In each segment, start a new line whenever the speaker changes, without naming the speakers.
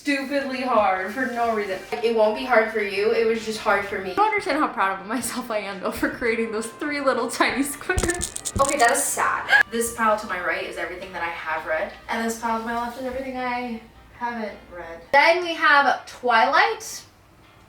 stupidly hard for no reason. Like, it won't be hard for you, it was just hard for me.
I don't understand how proud of myself I am though for creating those 3 little tiny squares.
Okay, that is sad. This pile to my right is everything that I have read, and this pile to my left is everything I haven't read. Then we have Twilight.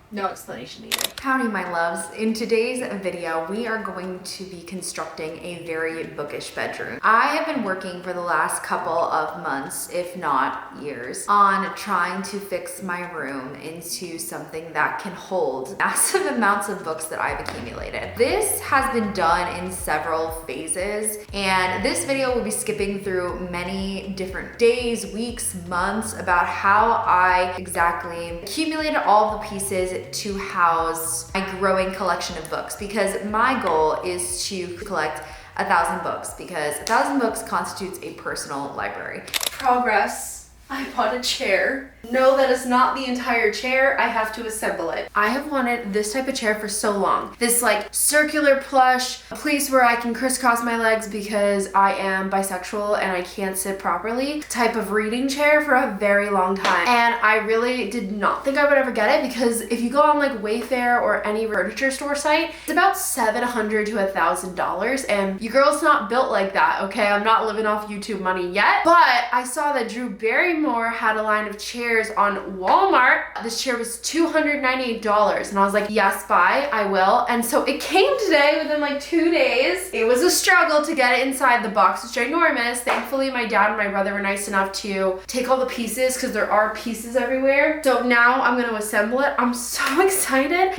No explanation needed.
Howdy my loves. In today's video, we are going to be constructing a very bookish bedroom. I have been working for the last couple of months, if not years, on trying to fix my room into something that can hold massive amounts of books that I've accumulated. This has been done in several phases, and this video will be skipping through many different days, weeks, months about how I exactly accumulated all the pieces to house my growing collection of books, because my goal is to collect 1,000 books, because 1,000 books constitutes a personal library.
Progress. I bought a chair. No, that is not the entire chair. I have to assemble it. I have wanted this type of chair for so long. This like circular plush, a place where I can crisscross my legs because I am bisexual and I can't sit properly type of reading chair for a very long time. And I really did not think I would ever get it, because if you go on like Wayfair or any furniture store site, it's about $700 to $1,000, and your girl's not built like that, okay? I'm not living off YouTube money yet, but I saw that Drew Barrymore had a line of chairs on Walmart. This chair was $298, and I was like, yes, buy, I will. And so it came today within like 2 days. It was a struggle to get it inside. The box is ginormous. Thankfully, my dad and my brother were nice enough to take all the pieces, because there are pieces everywhere. So now I'm gonna assemble it. I'm so excited.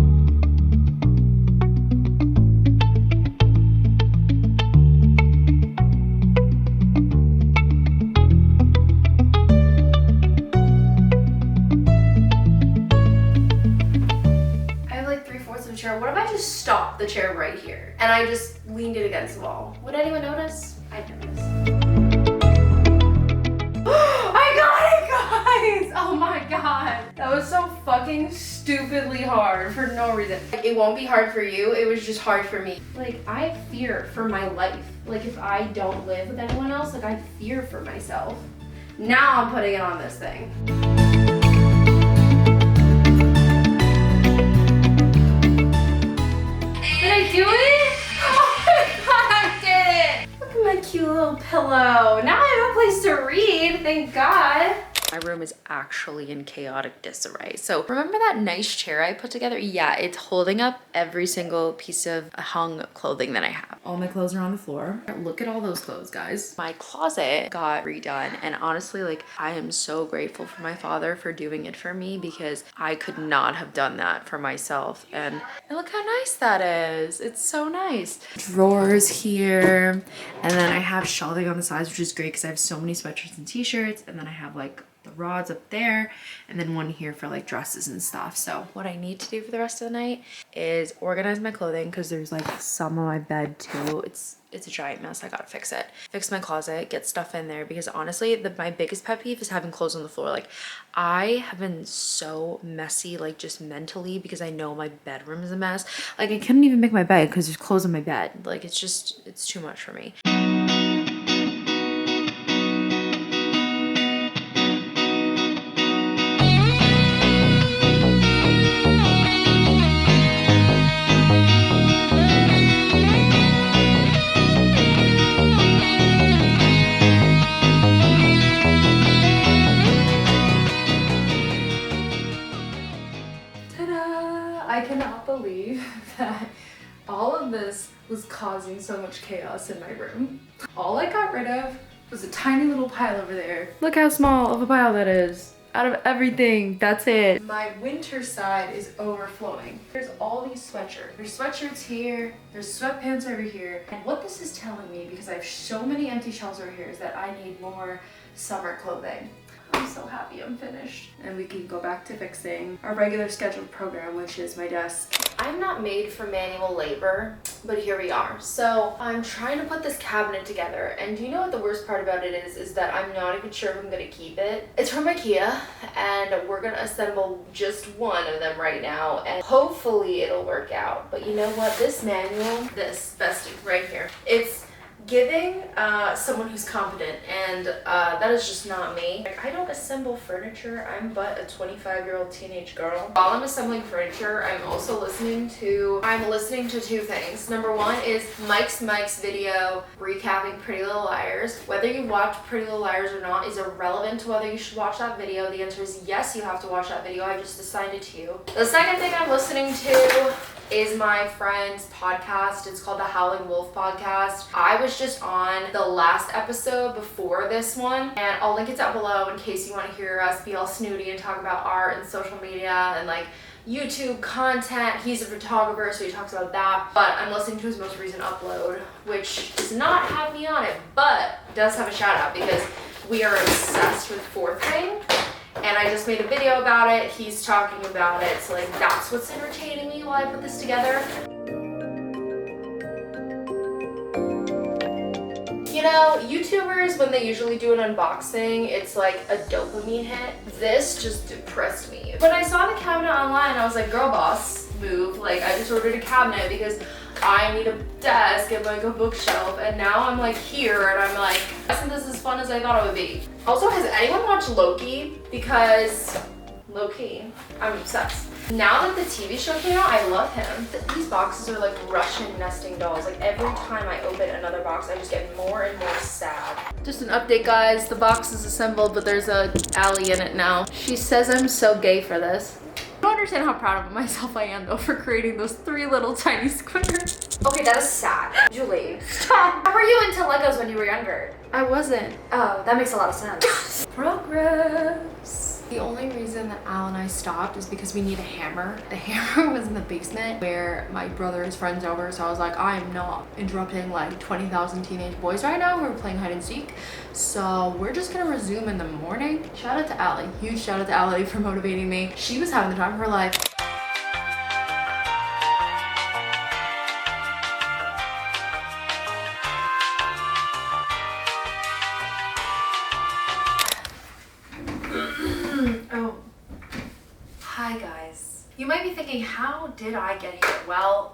What if I just stopped the chair right here and I just leaned it against the wall? Would anyone notice? I'd notice. I got it, guys! Oh my god. That was so fucking stupidly hard for no reason. Like, it won't be hard for you, it was just hard for me. Like, I fear for my life. Like, if I don't live with anyone else, like, I fear for myself. Now I'm putting it on this thing. Did I do it? Oh my god, I did it! Look at my cute little pillow. Now I have a place to read, thank God. My room is actually in chaotic disarray. So remember that nice chair I put together? Yeah, it's holding up every single piece of hung clothing that I have. All my clothes are on the floor. Look at all those clothes, guys. My closet got redone, and honestly, like, I am so grateful for my father for doing it for me, because I could not have done that for myself. And look how nice that is. It's so nice. Drawers here, and then I have shelving on the sides, which is great because I have so many sweatshirts and t-shirts, and then I have like the rods up there, and then one here for like dresses and stuff. So what I need to do for the rest of the night is organize my clothing, because there's like some on my bed too. It's a giant mess. I gotta fix it. Fix my closet, get stuff in there, because honestly, my biggest pet peeve is having clothes on the floor. Like, I have been so messy, like just mentally, because I know my bedroom is a mess. Like, I couldn't even make my bed because there's clothes on my bed. Like, it's too much for me. I cannot believe that all of this was causing so much chaos in my room. All I got rid of was a tiny little pile over there. Look how small of a pile that is. Out of everything, that's it. My winter side is overflowing. There's all these sweatshirts. There's sweatshirts here, there's sweatpants over here. And what this is telling me, because I have so many empty shelves over here, is that I need more summer clothing. I'm so happy I'm finished. And we can go back to fixing our regular scheduled program, which is my desk. I'm not made for manual labor, but here we are. So I'm trying to put this cabinet together, and do you know what the worst part about it is that I'm not even sure if I'm gonna keep it. It's from IKEA, and we're gonna assemble just one of them right now, and hopefully it'll work out. But you know what? This manual, this bestie right here, it's giving someone who's competent, and that is just not me. Like, I don't assemble furniture. I'm but a 25-year-old teenage girl. While I'm assembling furniture, I'm listening to two things. Number one is Mike's video recapping Pretty Little Liars. Whether you watch Pretty Little Liars or not is irrelevant to whether you should watch that video. The answer is yes, you have to watch that video. I just assigned it to you. The second thing I'm listening to is my friend's podcast. It's called the Howling Wolf Podcast. I was just on the last episode before this one, and I'll link it down below in case you want to hear us be all snooty and talk about art and social media and like YouTube content. He's a photographer, so he talks about that. But I'm listening to his most recent upload, which does not have me on it, but does have a shout out because we are obsessed with Fourth Wing. And I just made a video about it. He's talking about it. So like that's what's entertaining me while I put this together. You know, YouTubers, when they usually do an unboxing, it's like a dopamine hit. This just depressed me. When I saw the cabinet online, I was like, girl boss move. Like, I just ordered a cabinet because I need a desk and like a bookshelf, and now I'm like here and I'm like, isn't this as fun as I thought it would be? Also, has anyone watched Loki? Because low-key, I'm obsessed. Now that the TV show came out, I love him. These boxes are like Russian nesting dolls. Like every time I open another box, I just get more and more sad. Just an update, guys. The box is assembled, but there's a Allie in it now. She says I'm so gay for this. I don't understand how proud of myself I am though for creating those 3 little tiny squares.
Okay, that is sad. Julie, stop. How were you into Legos when you were younger?
I wasn't.
Oh, that makes a lot of sense.
Progress. The only reason that Al and I stopped is because we need a hammer. The hammer was in the basement where my brother's friends over, so I was like, I am not interrupting like 20,000 teenage boys right now who are playing hide and seek. So we're just gonna resume in the morning. Shout out to Allie. Huge shout out to Allie for motivating me. She was having the time of her life.
Hi guys. You might be thinking, how did I get here? Well,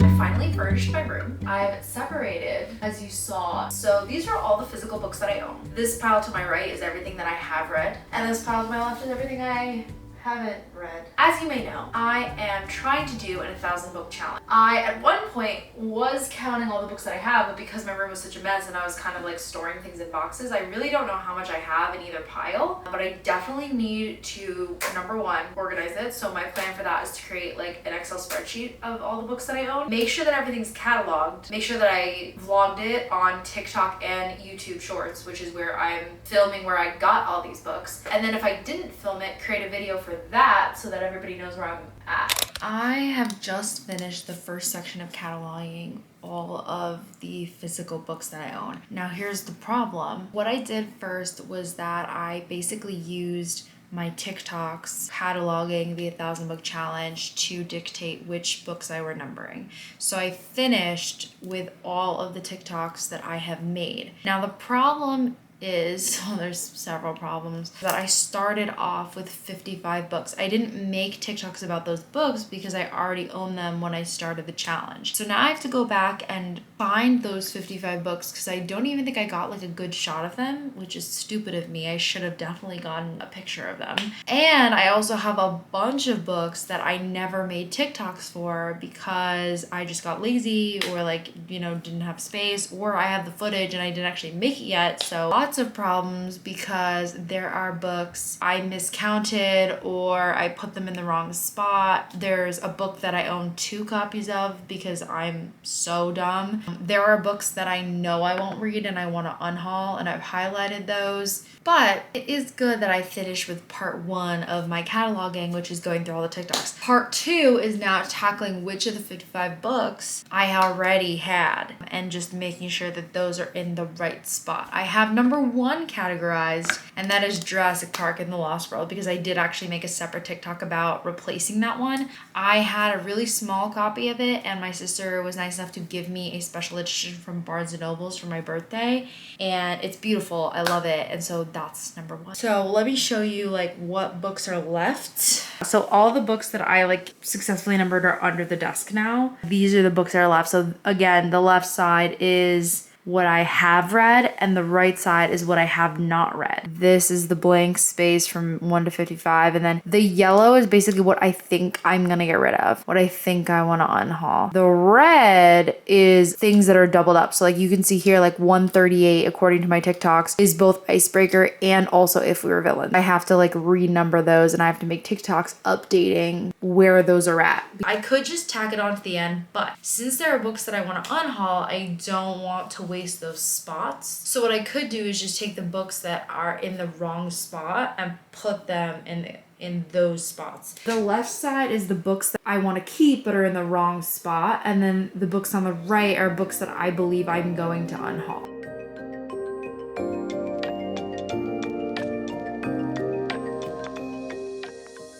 I finally furnished my room. I've separated, as you saw. So these are all the physical books that I own. This pile to my right is everything that I have read, and this pile to my left is everything I haven't read. As you may know, I am trying to do an 1,000 book challenge. I, at one point, was counting all the books that I have, but because my room was such a mess and I was kind of like storing things in boxes, I really don't know how much I have in either pile, but I definitely need to, number one, organize it. So my plan for that is to create like an Excel spreadsheet of all the books that I own. Make sure that everything's cataloged. Make sure that I vlogged it on TikTok and YouTube Shorts, which is where I'm filming where I got all these books. And then if I didn't film it, create a video for that so that everybody knows where I'm at.
I have just finished the first section of cataloging all of the physical books that I own. Now here's the problem. What I did first was that I basically used my TikToks cataloging the 1,000 book challenge to dictate which books I were numbering. So I finished with all of the TikToks that I have made. Now the problem is, well, there's several problems, that I started off with 55 books. I didn't make TikToks about those books because I already owned them when I started the challenge. So now I have to go back and find those 55 books because I don't even think I got like a good shot of them, which is stupid of me. I should have definitely gotten a picture of them. And I also have a bunch of books that I never made TikToks for because I just got lazy or like, you know, didn't have space, or I have the footage and I didn't actually make it yet. So lots of problems because there are books I miscounted or I put them in the wrong spot. There's a book that I own 2 copies of because I'm so dumb. There are books that I know I won't read and I want to unhaul, and I've highlighted those. But it is good that I finished with part 1 of my cataloging, which is going through all the TikToks. Part 2 is now tackling which of the 55 books I already had and just making sure that those are in the right spot. I have number #1 categorized, and that is Jurassic Park and the Lost World, because I did actually make a separate TikTok about replacing that one. I had a really small copy of it, and my sister was nice enough to give me a special edition from Barnes & Nobles for my birthday, and it's beautiful. I love it, and so that's #1. So let me show you like what books are left. So all the books that I like successfully numbered are under the desk now. These are the books that are left. So again, the left side is what I have read, and the right side is what I have not read. This is the blank space from 1 to 55, and then the yellow is basically what I think I'm gonna get rid of, what I think I want to unhaul. The red is things that are doubled up. So like you can see here, like 138, according to my TikToks, is both Icebreaker and also If We Were Villains. I have to like renumber those, and I have to make TikToks updating where those are at. I could just tack it on to the end, but since there are books that I want to unhaul, I don't want to waste those spots. So what I could do is just take the books that are in the wrong spot and put them in those spots. The left side is the books that I want to keep but are in the wrong spot, and then the books on the right are books that I believe I'm going to unhaul.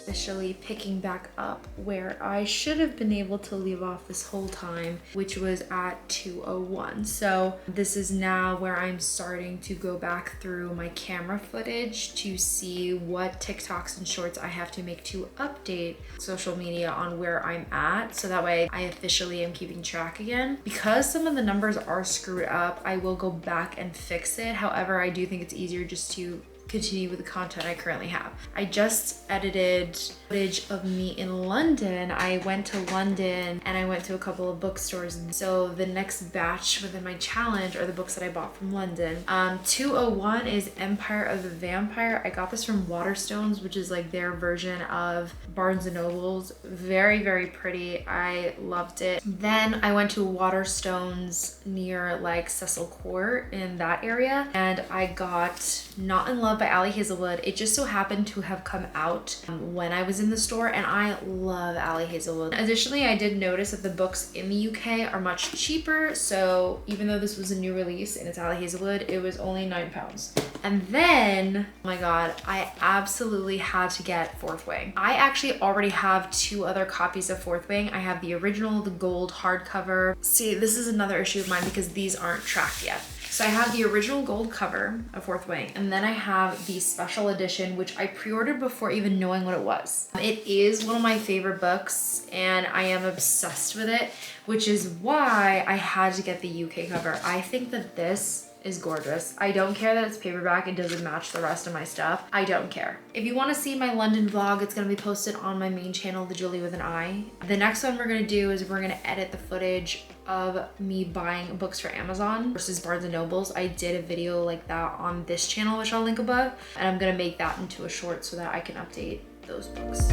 Officially picking back up where I should have been able to leave off this whole time, which was at 201. So this is now where I'm starting to go back through my camera footage to see what TikToks and shorts I have to make to update social media on where I'm at, so that way I officially am keeping track again. Because some of the numbers are screwed up, I will go back and fix it. However, I do think it's easier just to continue with the content I currently have. I just edited footage of me in London. I went to London and I went to a couple of bookstores. And so the next batch within my challenge are the books that I bought from London. 201 is Empire of the Vampire. I got this from Waterstones, which is like their version of Barnes & Noble's. Very, very pretty. I loved it. Then I went to Waterstones near like Cecil Court in that area, and I got Not in Love by Ali Hazelwood. It just so happened to have come out when I was in the store, and I love Ali Hazelwood. Additionally, I did notice that the books in the UK are much cheaper, so even though this was a new release and it's Ali Hazelwood, it was only £9. And then, oh my god, I absolutely had to get Fourth Wing. I actually already have 2 other copies of Fourth Wing. I have the original, the gold hardcover. See, this is another issue of mine because these aren't tracked yet. So I have the original gold cover of Fourth Wing, and then I have the special edition, which I pre-ordered before even knowing what it was. It is one of my favorite books, and I am obsessed with it, which is why I had to get the UK cover. I think that this is gorgeous. I don't care that it's paperback, it doesn't match the rest of my stuff. I don't care. If you want to see my London vlog, it's going to be posted on my main channel, The Julie with an I. The next one we're going to do is we're going to edit the footage of me buying books for Amazon versus Barnes & Nobles. I did a video like that on this channel, which I'll link above, and I'm going to make that into a short so that I can update those books.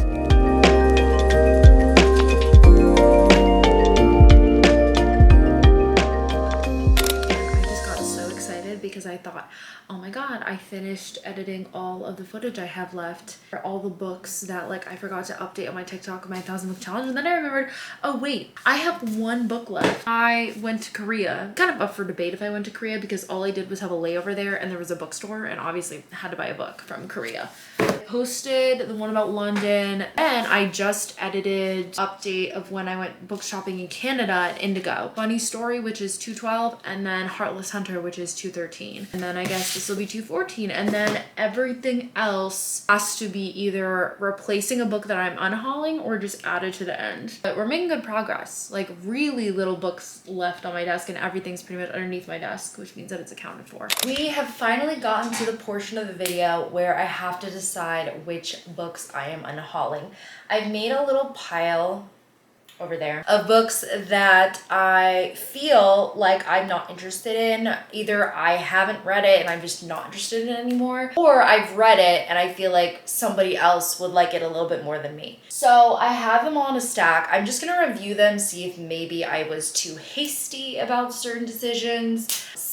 Because I thought, oh my god, I finished editing all of the footage I have left for all the books that like I forgot to update on my TikTok, my 1,000 book challenge, and then I remembered, oh wait, I have 1 book left. I went to Korea. Kind of up for debate if I went to Korea, because all I did was have a layover there and there was a bookstore, and obviously had to buy a book from Korea. I posted the one about London, and I just edited update of when I went book shopping in Canada at Indigo. Funny Story, which is 212, and then Heartless Hunter, which is 213. And then I guess this will be 214, and then everything else has to be either replacing a book that I'm unhauling or just added to the end. But we're making good progress. Like really little books left on my desk, and everything's pretty much underneath my desk, which means that it's accounted for. We have finally gotten to the portion of the video where I have to decide which books I am unhauling. I've made a little pile over there of books that I feel like I'm not interested in. Either I haven't read it and I'm just not interested in it anymore, or I've read it and I feel like somebody else would like it a little bit more than me. So I have them all in a stack. I'm just gonna review them, see if maybe I was too hasty about certain decisions,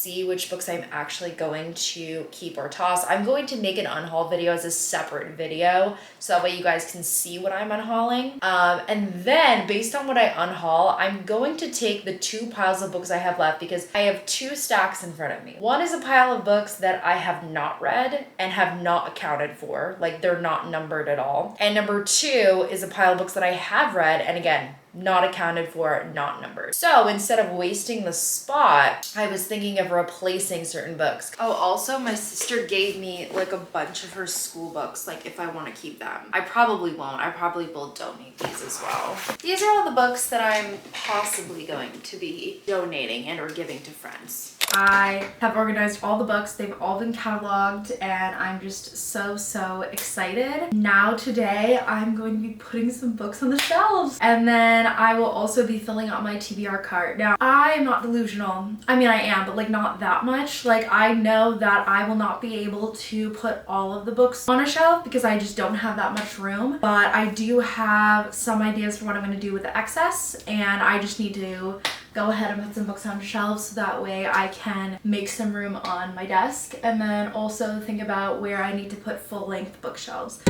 see which books I'm actually going to keep or toss. I'm going to make an unhaul video as a separate video, so that way you guys can see what I'm unhauling. And then based on what I unhaul, I'm going to take the 2 piles of books I have left, because I have 2 stacks in front of me. One is a pile of books that I have not read and have not accounted for, like they're not numbered at all. And number 2 is a pile of books that I have read and again, not accounted for, not numbered. So instead of wasting the spot, I was thinking of replacing certain books. Oh, also my sister gave me like a bunch of her school books, like if I want to keep them. I probably won't. I probably will donate these as well. These are all the books that I'm possibly going to be donating and or giving to friends.
I have organized all the books. They've all been cataloged and I'm just so excited. Now today I'm going to be putting some books on the shelves, and then I will also be filling out my TBR cart. Now I am not delusional. I mean I am, but like not that much. Like I know that I will not be able to put all of the books on a shelf because I just don't have that much room, but I do have some ideas for what I'm going to do with the excess, and I just need to go ahead and put some books on shelves so that way I can make some room on my desk, and then also think about where I need to put full-length bookshelves.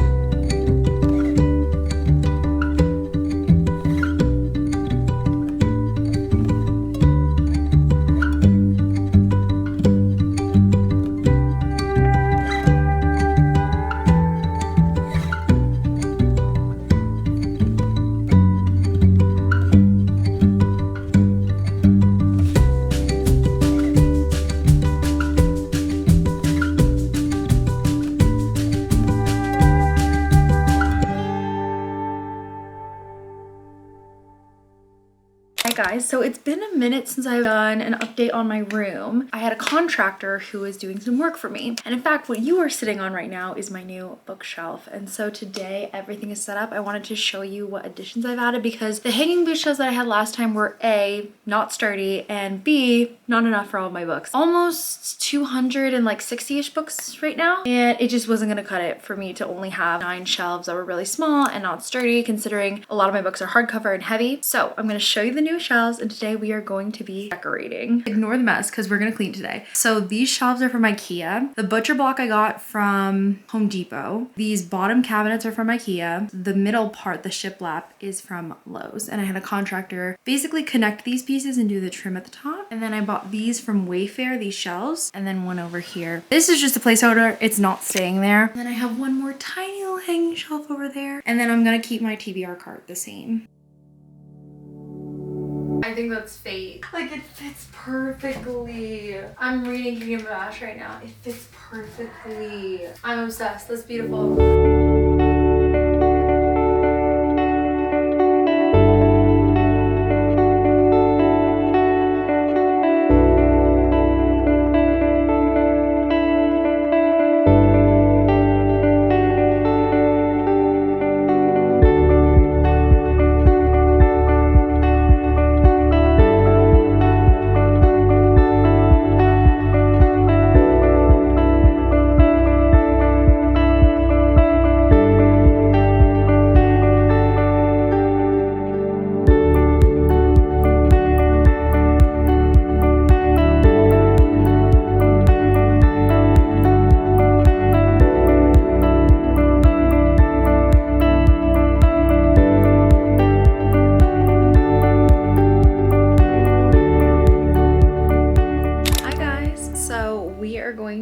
Guys, so it's been a minute since I've done an update on my room. I had a contractor who was doing some work for me, and in fact what you are sitting on right now is my new bookshelf. And so today everything is set up. I wanted to show you what additions I've added, because the hanging bookshelves that I had last time were A, not sturdy, and B, not enough for all of my books. Almost 260-ish books right now, and it just wasn't gonna cut it for me to only have 9 shelves that were really small and not sturdy, considering a lot of my books are hardcover and heavy. So I'm gonna show you the new shelves, and today we are going to be decorating. Ignore the mess because we're gonna clean today. So these shelves are from IKEA. The butcher block I got from Home Depot. These bottom cabinets are from IKEA. The middle part, the shiplap, is from Lowe's, and I had a contractor basically connect these pieces and do the trim at the top. And then I bought these from Wayfair, these shelves, and then one over here. This is just a placeholder, it's not staying there. And then I have one more tiny little hanging shelf over there, and then I'm gonna keep my TBR cart the same. I think that's fate. Like, it fits perfectly. I'm reading King of Bash right now. It fits perfectly. I'm obsessed. That's beautiful.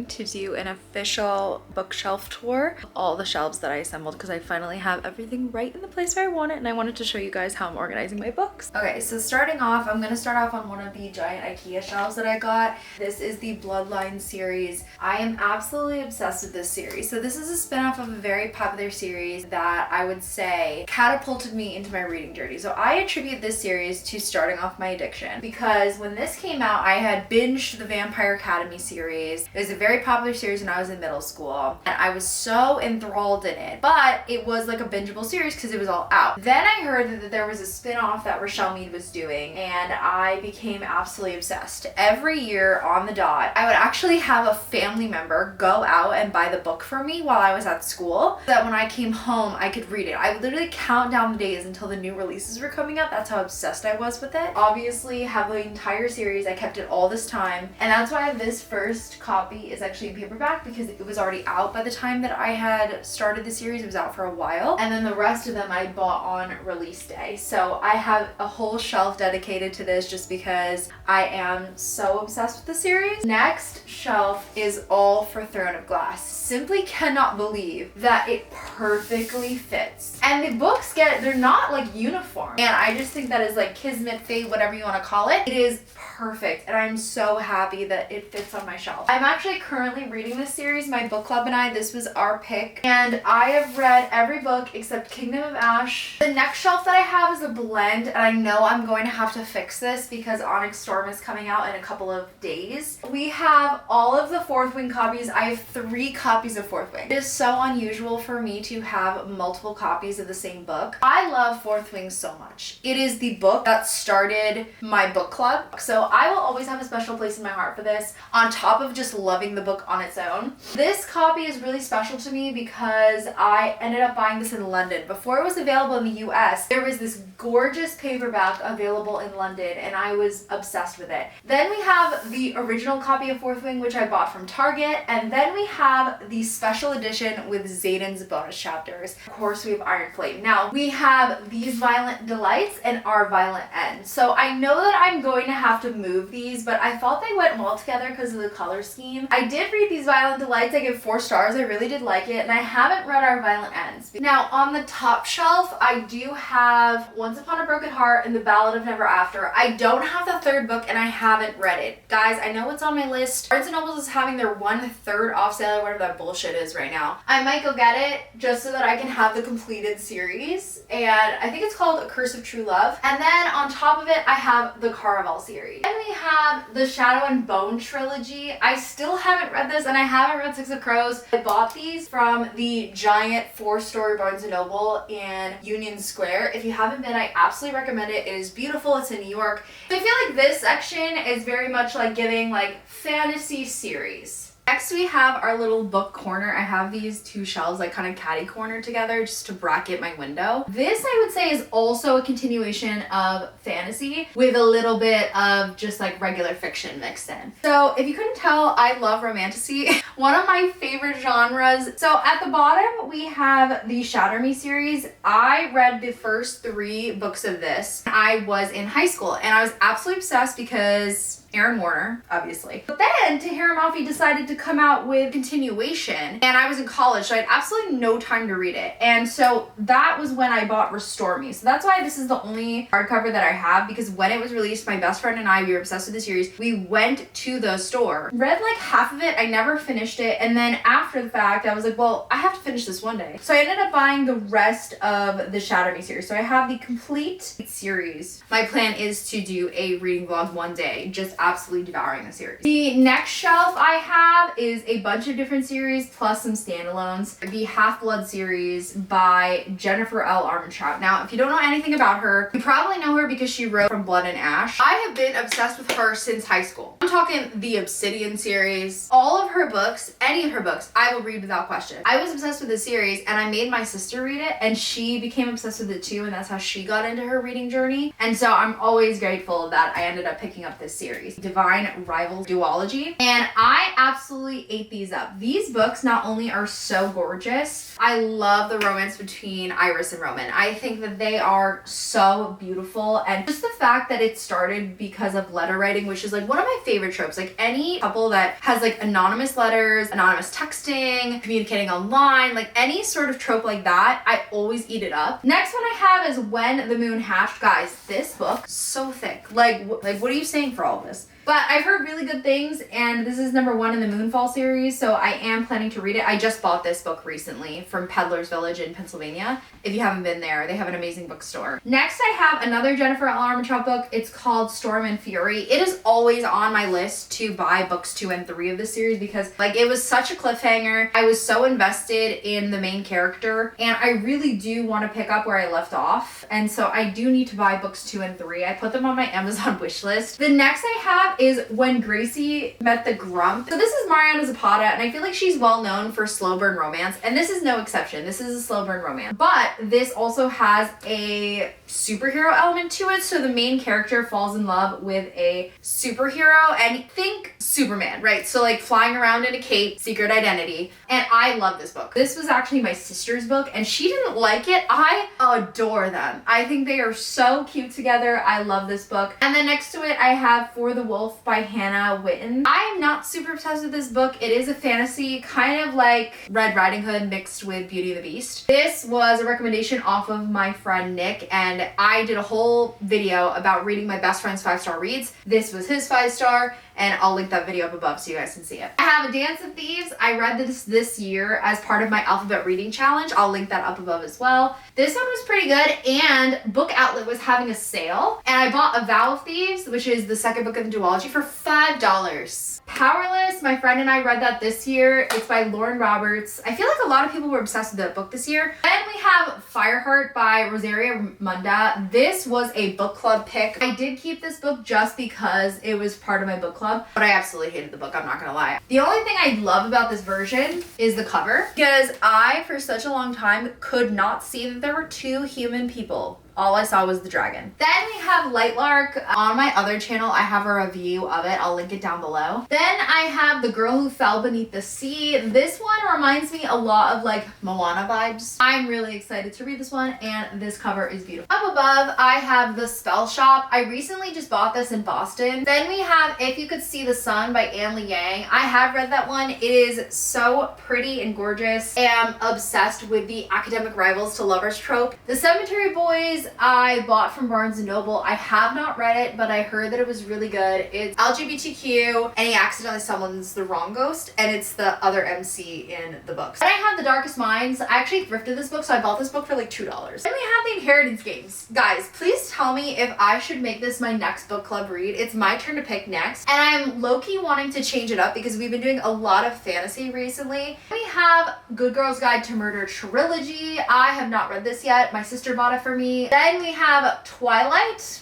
To do an official bookshelf tour of all the shelves that I assembled, because I finally have everything right in the place where I want it, and I wanted to show you guys how I'm organizing my books. Okay, so starting off, I'm gonna start off on one of the giant IKEA shelves that I got. This is the Bloodline series. I am absolutely obsessed with this series. So this is a spin-off of a very popular series that I would say catapulted me into my reading journey. So I attribute this series to starting off my addiction, because when this came out, I had binged the Vampire Academy series. It was a very popular series
series when I was in middle school, and I was so enthralled in it, but it was like a bingeable series because it was all out. Then I heard that there was a spin-off that Rochelle Mead was doing, and I became absolutely obsessed. Every year on the dot, I would actually have a family member go out and buy the book for me while I was at school, so that when I came home I could read it. I would literally count down the days until the new releases were coming out. That's how obsessed I was with it. Obviously, have the entire series. I kept it all this time, and that's why this first copy is actually in paperback, because it was already out by the time that I had started the series. It was out for a while, and then the rest of them I bought on release day. So I have a whole shelf dedicated to this just because I am so obsessed with the series. Next shelf is all for Throne of Glass. Simply cannot believe that it perfectly fits. And the books they're not like uniform. And I just think that is like kismet, fate, whatever you want to call it. It is perfect, and I'm so happy that it fits on my shelf. I'm actually currently reading this series, my book club and I. This was our pick, and I have read every book except Kingdom of Ash. The next shelf that I have is a blend, and I know I'm going to have to fix this because Onyx Storm is coming out in a couple of days. We have all of the Fourth Wing copies. I have 3 copies of Fourth Wing. It is so unusual for me to have multiple copies of the same book. I love Fourth Wing so much. It is the book that started my book club, so I will always have a special place in my heart for this, on top of just loving the book on its own. This copy is really special to me because I ended up buying this in London. Before it was available in the US, there was this gorgeous paperback available in London, and I was obsessed with it. Then we have the original copy of Fourth Wing, which I bought from Target, and then we have the special edition with Xaden's bonus chapters. Of course, we have Iron Flame. Now, we have These Violent Delights and Our Violent End. So I know that I'm going to have to move these, but I thought they went well together because of the color scheme. I did read These Violent Delights. I give 4 stars. I really did like it, and I haven't read Our Violent Ends. Now, on the top shelf, I do have Once Upon a Broken Heart and The Ballad of Never After. I don't have the 3rd book, and I haven't read it. Guys, I know it's on my list. Barnes & Noble is having their 1/3 off sale, or whatever that bullshit is right now. I might go get it just so that I can have the completed series, and I think it's called A Curse of True Love. And then on top of it, I have the Caraval series. Then we have the Shadow and Bone trilogy. I still haven't read this, and I haven't read Six of Crows. I bought these from the giant 4-story Barnes & Noble in Union Square. If you haven't been, I absolutely recommend it. It is beautiful. It's in New York. So I feel like this section is very much like giving like fantasy series. Next, we have our little book corner. I have these 2 shelves like kind of catty corner together just to bracket my window. This, I would say, is also a continuation of fantasy with a little bit of just like regular fiction mixed in. So if you couldn't tell, I love romantasy. One of my favorite genres. So at the bottom, we have the Shatter Me series. I read the first 3 books of this. I was in high school, and I was absolutely obsessed because Aaron Warner, obviously. But then Tahereh Mafi decided to come out with continuation, and I was in college, so I had absolutely no time to read it. And so that was when I bought Restore Me. So that's why this is the only hardcover that I have, because when it was released, my best friend and I, we were obsessed with the series. We went to the store, read like half of it. I never finished it. And then after the fact, I was like, well, I have to finish this one day. So I ended up buying the rest of the Shatter Me series. So I have the complete series. My plan is to do a reading vlog one day, just absolutely devouring the series. The next shelf I have is a bunch of different series plus some standalones. The Half-Blood series by Jennifer L. Armentrout. Now, if you don't know anything about her, you probably know her because she wrote From Blood and Ash. I have been obsessed with her since high school. I'm talking the Obsidian series. All of her books, any of her books, I will read without question. I was obsessed with this series, and I made my sister read it, and she became obsessed with it too, and that's how she got into her reading journey. And so I'm always grateful that I ended up picking up this series. Divine Rival Duology, and I absolutely ate these up. These books not only are so gorgeous, I love the romance between Iris and Roman. I think that they are so beautiful, and just the fact that it started because of letter writing, which is like one of my favorite tropes. Like any couple that has like anonymous letters, anonymous texting, communicating online, like any sort of trope like that, I always eat it up. Next one I have is When the Moon Hatched. Guys, this book, so thick. Like what are you saying for all of this? But I've heard really good things, and this is #1 in the Moonfall series, so I am planning to read it. I just bought this book recently from Peddler's Village in Pennsylvania. If you haven't been there, they have an amazing bookstore. Next, I have another Jennifer L. Armentrout book. It's called Storm and Fury. It is always on my list to buy books 2 and 3 of this series because, like, it was such a cliffhanger. I was so invested in the main character, and I really do want to pick up where I left off, and so I do need to buy books 2 and 3. I put them on my Amazon wish list. The next I have is When Gracie Met the Grump. So this is Mariana Zapata, and I feel like she's well known for slow burn romance, and this is no exception. This is a slow burn romance. But this also has a superhero element to it, so the main character falls in love with a superhero, and think Superman, right? So like flying around in a cape, secret identity, and I love this book. This was actually my sister's book, and she didn't like it. I adore them. I think they are so cute together. I love this book. And then next to it, I have For the Wolf by Hannah Witten. I am not super obsessed with this book. It is a fantasy, kind of like Red Riding Hood mixed with Beauty and the Beast. This was a recommendation off of my friend Nick, and I did a whole video about reading my best friend's 5-star reads. This was his 5-star, and I'll link that video up above so you guys can see it. I have A Dance of Thieves. I read this year as part of my alphabet reading challenge. I'll link that up above as well. This one was pretty good, and Book Outlet was having a sale, and I bought A Vow of Thieves, which is the second book of the duology, for $5. Powerless, my friend and I read that this year. It's by Lauren Roberts. I feel like a lot of people were obsessed with that book this year. Then we have Fireheart by Rosaria Munda. This was a book club pick. I did keep this book just because it was part of my book club, but I absolutely hated the book, I'm not gonna lie. The only thing I love about this version is the cover, because I, for such a long time, could not see that there were 2 human people. All I saw was the dragon. Then we have Lightlark. On my other channel, I have a review of it. I'll link it down below. Then I have The Girl Who Fell Beneath the Sea. This one reminds me a lot of like Moana vibes. I'm really excited to read this one, and this cover is beautiful. Up above, I have The Spell Shop. I recently just bought this in Boston. Then we have If You Could See the Sun by Anne Lee Yang. I have read that one. It is so pretty and gorgeous. I am obsessed with the academic rivals to lovers trope. The Cemetery Boys, I bought from Barnes & Noble. I have not read it, but I heard that it was really good. It's LGBTQ, and he accidentally summons the wrong ghost, and it's the other MC in the books. Then I have The Darkest Minds. I actually thrifted this book, so I bought this book for like $2. Then we have The Inheritance Games. Guys, please tell me if I should make this my next book club read. It's my turn to pick next, and I'm low-key wanting to change it up because we've been doing a lot of fantasy recently. We have Good Girl's Guide to Murder Trilogy. I have not read this yet. My sister bought it for me. Then we have Twilight.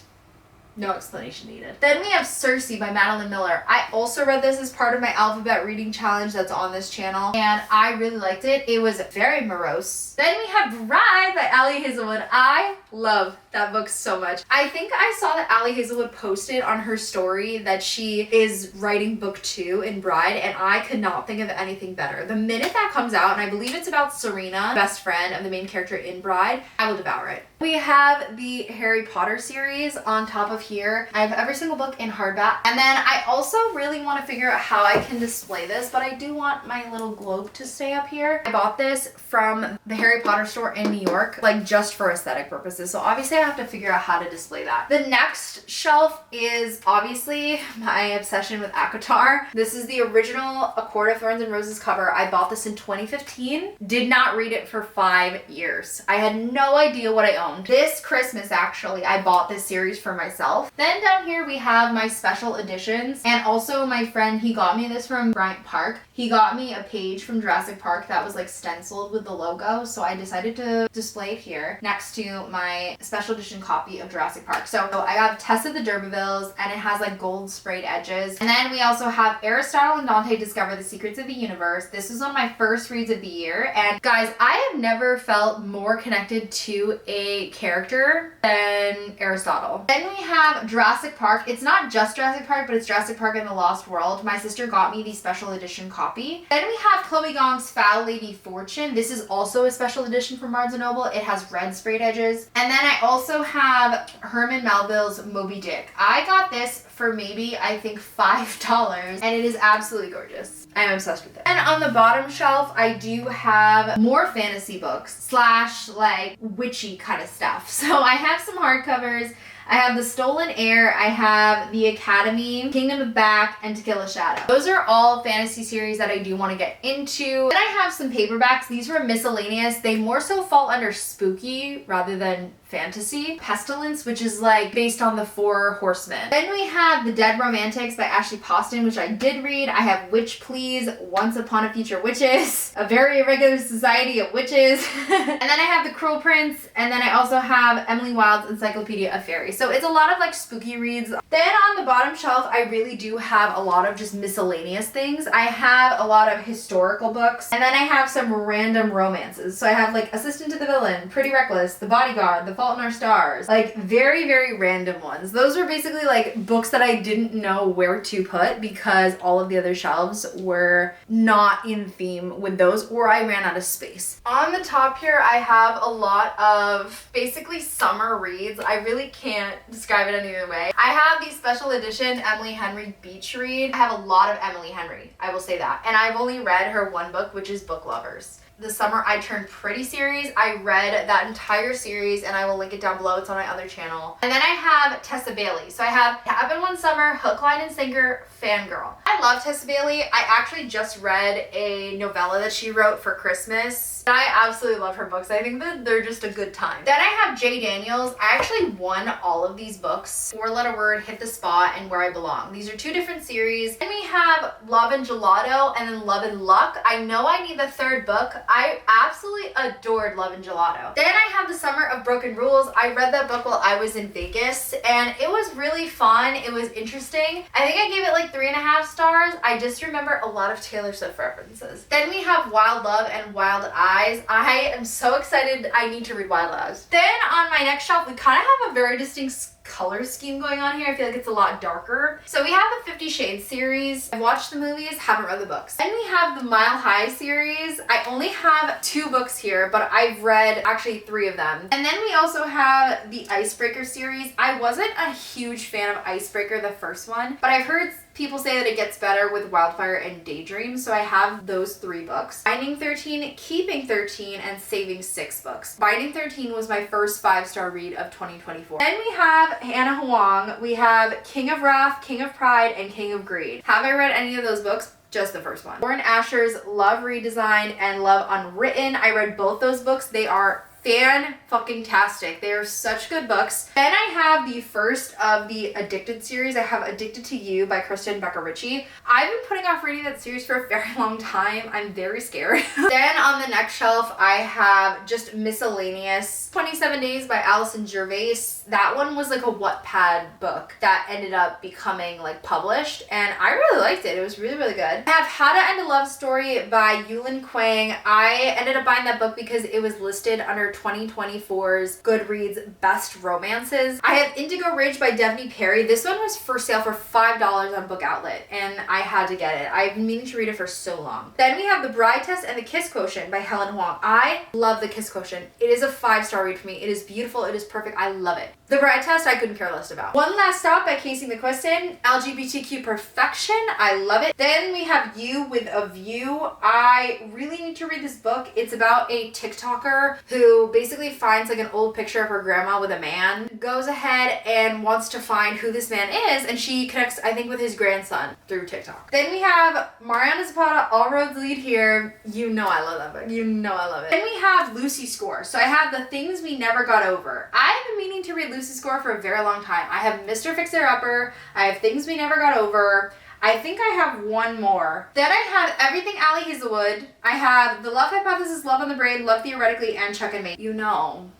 No explanation needed. Then we have Circe by Madeline Miller. I also read this as part of my alphabet reading challenge that's on this channel, and I really liked it. It was very morose. Then we have Bride by Ali Hazelwood. I love that book so much. I think I saw that Ali Hazelwood posted on her story that she is writing book 2 in Bride, and I could not think of anything better. The minute that comes out, and I believe it's about Serena, best friend of the main character in Bride, I will devour it. We have the Harry Potter series on top of here. I have every single book in hardback. And then I also really want to figure out how I can display this, but I do want my little globe to stay up here. I bought this from the Harry Potter store in New York, like just for aesthetic purposes. So obviously I have to figure out how to display that. The next shelf is obviously my obsession with ACOTAR. This is the original A Court of Thorns and Roses cover. I bought this in 2015. Did not read it for 5 years. I had no idea what I owned. This Christmas, actually, I bought this series for myself. Then down here we have my special editions, and also my friend, he got me this from Bryant Park. He got me a page from Jurassic Park that was like stenciled with the logo, so I decided to display it here next to my special edition copy of Jurassic Park. So I got Tess of the D'Urbervilles, and it has like gold sprayed edges. And then we also have Aristotle and Dante Discover the Secrets of the Universe. This was one of my first reads of the year, and guys, I have never felt more connected to a character than Aristotle. Then we have Jurassic Park. It's not just Jurassic Park, but it's Jurassic Park in the Lost World. My sister got me the special edition copy. Then we have Chloe Gong's Foul Lady Fortune. This is also a special edition from Barnes & Noble. It has red sprayed edges. And then I also have Herman Melville's Moby Dick. I got this for maybe, I think, $5, and it is absolutely gorgeous. I'm obsessed with it. And on the bottom shelf, I do have more fantasy books slash like witchy kind of stuff. So I have some hardcovers. I have The Stolen Heir, I have The Academy, Kingdom of Back, and To Kill a Shadow. Those are all fantasy series that I do want to get into. Then I have some paperbacks. These were miscellaneous. They more so fall under spooky rather than fantasy. Pestilence, which is like based on the Four Horsemen. Then we have The Dead Romantics by Ashley Poston, which I did read. I have Witch Please, Once Upon a Future Witches, A Very Irregular Society of Witches, and then I have The Cruel Prince, and then I also have Emily Wilde's Encyclopedia of Fairies. So it's a lot of like spooky reads. Then on the bottom shelf, I really do have a lot of just miscellaneous things. I have a lot of historical books, and then I have some random romances. So I have like Assistant to the Villain, Pretty Reckless, The Bodyguard, The Fault in Our Stars, like very, very random ones. Those are basically like books that I didn't know where to put because all of the other shelves were not in theme with those, or I ran out of space. On the top here, I have a lot of basically summer reads. I really can't describe it any other way. I have the special edition Emily Henry Beach read. I have a lot of Emily Henry, I will say that. And I've only read her one book, which is Book Lovers. The Summer I Turned Pretty series, I read that entire series, and I will link it down below. It's on my other channel. And then I have Tessa Bailey. So I have Cabin One Summer, Hook, Line, and Sinker, Fangirl. I love Tessa Bailey. I actually just read a novella that she wrote for Christmas. I absolutely love her books. I think that they're just a good time. Then I have J. Daniels. I actually won all of these books. Four Letter Word, Hit the Spot, and Where I Belong. These are two different series. Then we have Love and Gelato, and then Love and Luck. I know I need the third book. I absolutely adored Love and Gelato. Then I have The Summer of Broken Rules. I read that book while I was in Vegas, and it was really fun. It was interesting. I think I gave it like 3.5 stars. I just remember a lot of Taylor Swift references. Then we have Wild Love and Wild Eyes. I am so excited. I need to read Wild Eyes. Then on my next shelf, we kind of have a very distinct color scheme going on here. I feel like it's a lot darker. So we have the 50 Shades series. I watched the movies, haven't read the books. Then we have the Mile High series. I only have 2 books here, but I've read actually 3 of them. And then we also have the Icebreaker series. I wasn't a huge fan of Icebreaker, the first one, but I've heard people say that it gets better with Wildfire and Daydream, so I have those 3 books. Binding 13, Keeping 13, and Saving 6 books. Binding 13 was my first 5-star read of 2024. Then we have Hannah Huang. We have King of Wrath, King of Pride, and King of Greed. Have I read any of those books? Just the first one. Lauren Asher's Love Redesigned and Love Unwritten. I read both those books. They are fan-fucking-tastic. They are such good books. Then I have the first of the Addicted series. I have Addicted to You by Kristen Becker Ritchie. I've been putting off reading that series for a very long time. I'm very scared. Then on the next shelf, I have just miscellaneous 27 Days by Alison Gervais. That one was like a Wattpad book that ended up becoming like published, and I really liked it. It was really, really good. I have How to End a Love Story by Yulin Quang. I ended up buying that book because it was listed under 2024's Goodreads Best Romances. I have Indigo Ridge by Devney Perry. This one was for sale for $5 on Book Outlet, and I had to get it. I've been meaning to read it for so long. Then we have The Bride Test and The Kiss Quotient by Helen Huang. I love The Kiss Quotient. It is a 5-star read for me. It is beautiful. It is perfect. I love it. The Bride Test, I couldn't care less about. One Last Stop by Casey McQuiston. LGBTQ Perfection. I love it. Then we have You with a View. I really need to read this book. It's about a TikToker who basically finds like an old picture of her grandma with a man, goes ahead and wants to find who this man is, and she connects, I think, with his grandson through TikTok. Then we have Mariana Zapata, All Roads Lead Here. You know I love that book. You know I love it. Then we have Lucy Score. So I have The Things We Never Got Over. I've been meaning to read Lucy Score for a very long time. I have Mr. Fixer-Upper. I have Things We Never Got Over. I think I have one more. Then I have Everything Ali Hazelwood. I have The Love Hypothesis, Love on the Brain, Love Theoretically, and Chuck and Mate. You know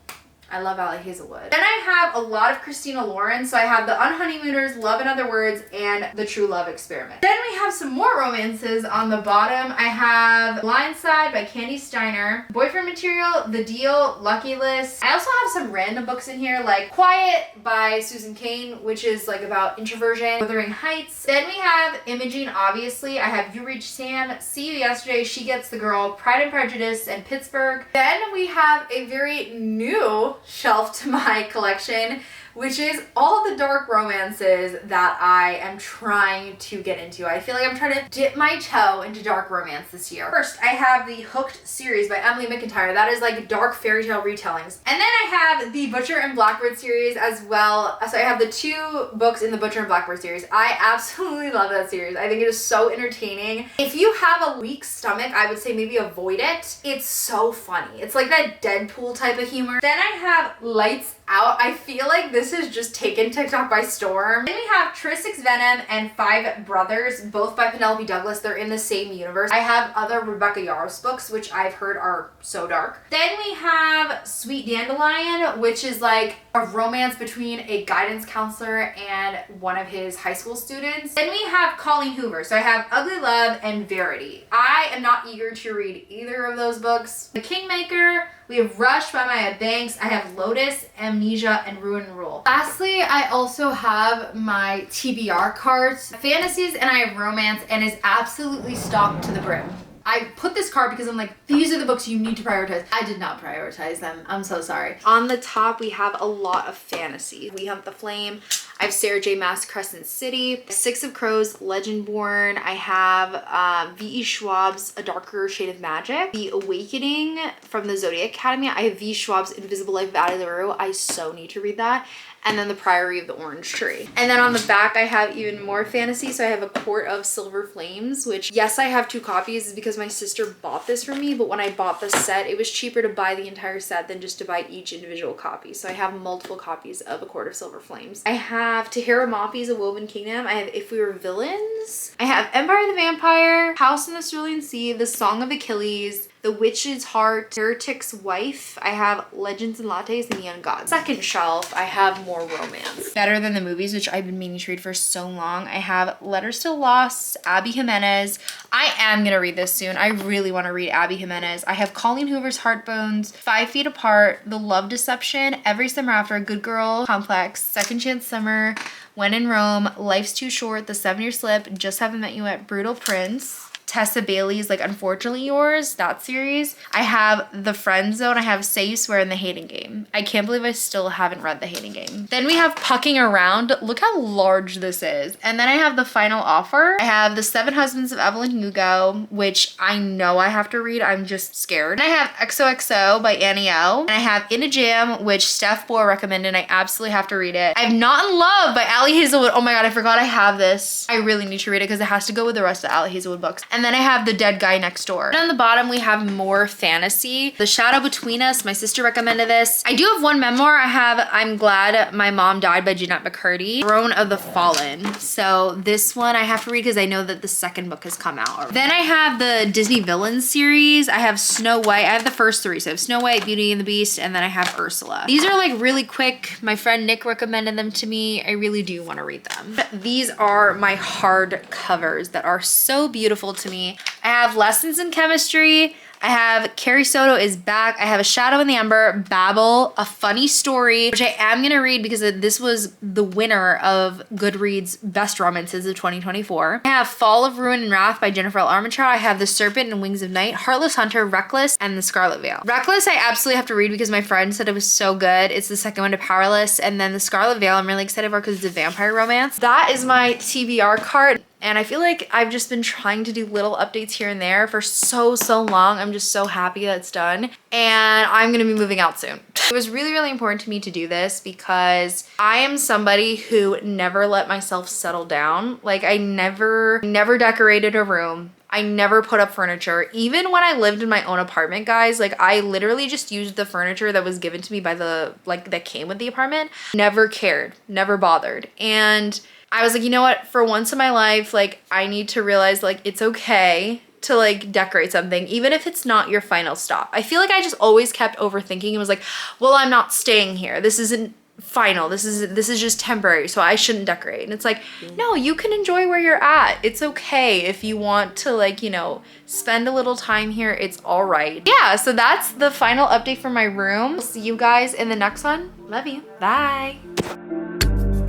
I love Ali Hazelwood. Then I have a lot of Christina Lauren. So I have The Unhoneymooners, Love in Other Words, and The True Love Experiment. Then we have some more romances on the bottom. I have Blindside by Candy Steiner, Boyfriend Material, The Deal, Lucky List. I also have some random books in here like Quiet by Susan Cain, which is like about introversion, Wuthering Heights. Then we have Imogene, obviously. I have You Reach Sam, See You Yesterday, She Gets the Girl, Pride and Prejudice, and Pittsburgh. Then we have a very new shelf to my collection. which is all the dark romances that I am trying to get into. I feel like I'm trying to dip my toe into dark romance this year. First, I have the Hooked series by Emily McIntyre. That is like dark fairy tale retellings. And then I have the Butcher and Blackbird series as well. So I have the 2 books in the Butcher and Blackbird series. I absolutely love that series. I think it is so entertaining. If you have a weak stomach, I would say maybe avoid it. It's so funny. It's like that Deadpool type of humor. Then I have Lights Out. I feel like this has just taken TikTok by storm. Then we have Tris Six Venom and Five Brothers, both by Penelope Douglas. They're in the same universe. I have other Rebecca Yarros books, which I've heard are so dark. Then we have Sweet Dandelion, which is like a romance between a guidance counselor and one of his high school students. Then we have Colleen Hoover. So I have Ugly Love and Verity. I am not eager to read either of those books. The Kingmaker, we have Rush by Maya Banks. I have Lotus, Amnesia, and Ruin and Rule. Lastly, I also have my TBR cards, Fantasies, and I have Romance, and is absolutely stocked to the brim. I put this card because I'm like, these are the books you need to prioritize. I did not prioritize them. I'm so sorry. On the top, we have a lot of fantasy. We Hunt the Flame. I have Sarah J. Maas, Crescent City. Six of Crows, Legendborn. I have V.E. Schwab's A Darker Shade of Magic. The Awakening from the Zodiac Academy. I have V. Schwab's Invisible Life of Addie LaRue. I so need to read that. And then The Priory of the Orange Tree. And then on the back, I have even more fantasy. So I have A Court of Silver Flames, which, yes, I have 2 copies is because my sister bought this for me. But when I bought the set, it was cheaper to buy the entire set than just to buy each individual copy. So I have multiple copies of A Court of Silver Flames. I have Tahira Moppi's A Woven Kingdom. I have If We Were Villains. I have Empire of the Vampire, House in the Cerulean Sea, The Song of Achilles, The Witch's Heart, Heretic's Wife. I have Legends and Lattes and The Young Gods. Second shelf, I have more romance. Better Than the Movies, which I've been meaning to read for so long. I have Letters to Lost, Abby Jimenez. I am gonna read this soon. I really want to read Abby Jimenez. I have Colleen Hoover's Heartbones, 5 Feet Apart, The Love Deception, Every Summer After, Good Girl Complex, Second Chance Summer, When in Rome, Life's Too Short, The 7-Year Slip, Just Haven't Met You Yet, Brutal Prince, Tessa Bailey's like Unfortunately Yours, that series. I have The Friend Zone. I have Say You Swear and The Hating Game. I can't believe I still haven't read The Hating Game. Then we have Pucking Around. Look how large this is. And then I have The Final Offer. I have The Seven Husbands of Evelyn Hugo, which I know I have to read. I'm just scared. And I have XOXO by Annie O. And I have In a Jam, which Steph Bohr recommended, and I absolutely have to read it. I have Not in Love by Ali Hazelwood. Oh my god, I forgot I have this. I really need to read it because it has to go with the rest of Ali Hazelwood books. And then I have The Dead Guy Next Door. And on the bottom, we have more fantasy. The Shadow Between Us. My sister recommended this. I do have one memoir. I have I'm Glad My Mom Died by Jeanette McCurdy. Throne of the Fallen. So this one I have to read because I know that the second book has come out. Then I have the Disney Villains series. I have Snow White. I have the first 3. So I have Snow White, Beauty and the Beast, and then I have Ursula. These are like really quick. My friend Nick recommended them to me. I really do want to read them. These are my hard covers that are so beautiful to me. I have Lessons in Chemistry. I have Carrie Soto is Back. I have A Shadow in the Ember, Babel, A Funny Story, which I am going to read because this was the winner of Goodreads Best Romances of 2024. I have Fall of Ruin and Wrath by Jennifer L. Armentrout. I have The Serpent and Wings of Night, Heartless Hunter, Reckless, and The Scarlet Veil. Reckless I absolutely have to read because my friend said it was so good. It's the second one to Powerless. And then The Scarlet Veil I'm really excited for because it's a vampire romance. That is my TBR card. And I feel like I've just been trying to do little updates here and there for so long. I'm just so happy that it's done. And I'm gonna be moving out soon. It was really important to me to do this because I am somebody who never let myself settle down. Like I never decorated a room. I never put up furniture. Even when I lived in my own apartment, guys, like I literally just used the furniture that was given to me by that came with the apartment. Never cared, never bothered. And I was like, you know what? For once in my life, like I need to realize like it's okay to like decorate something, even if it's not your final stop. I feel like I just always kept overthinking and was like, well, I'm not staying here. This isn't final. This is just temporary, so I shouldn't decorate. And it's like, no, you can enjoy where you're at. It's okay if you want to like, you know, spend a little time here. It's all right. Yeah, so that's the final update for my room. See you guys in the next one. Love you. Bye.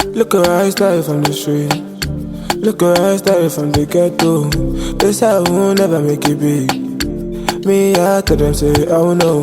Look at her style from the street. Look at her style from the ghetto. This I will never make it big. Me, I tell them say, I don't know.